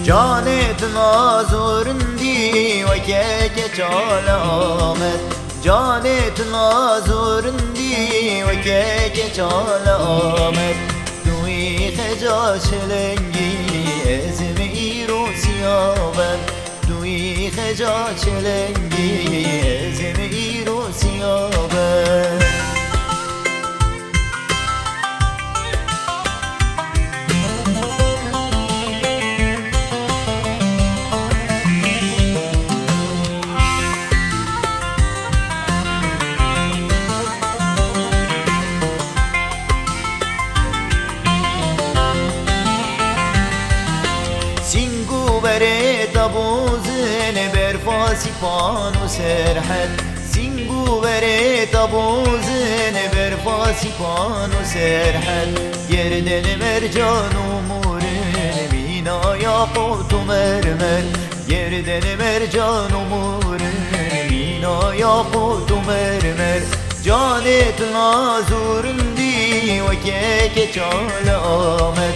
جانت نازورندی و که چال آمد جانت نازورندی و که چال آمد توی خجا چلنگی ازم ایرو سیابم توی خجا چلنگی ازم ایرو سیابم بره تابوزن برفاسی پانو سرحل سینگو بره تابوزن برفاسی پانو سرحل گردن مرجان و مورن مینا یاقوت و مرمر گردن مرجان و مورن مینا یاقوت و مرمر جانت نازورندی و که چال آمد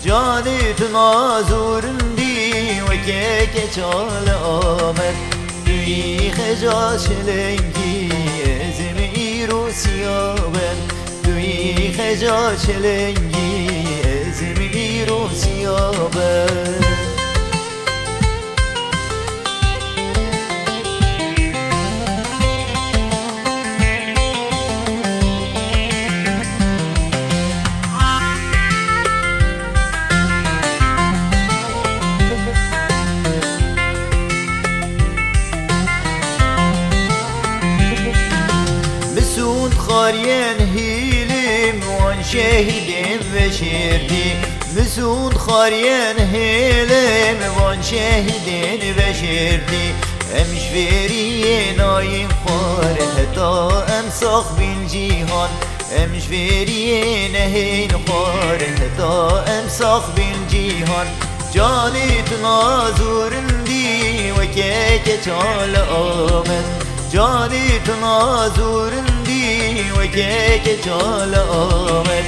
جانت نازورندی و که چال آمد توی خجا چلنگی ازم ایرو سیابم توی خجا چلنگی ازم ایرو سیابم خارين هيلم وان شهيدم بشردي مسود خارين هيلم وان شهيدم بشردي امش فيرين اين خار حتى امسخ بالجيهان امش فيرين هين خار حتى امسخ بالجيهان جانت نازورندي وكيك چال آمد جانت نازورندی و که چال آمد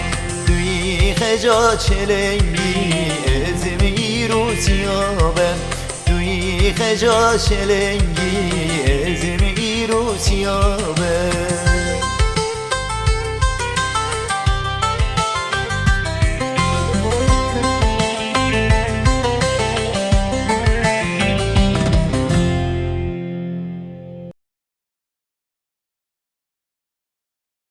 توی خجا چلنگی ازم ایرو سیابم توی خجا چلنگی ازم ایرو سیابم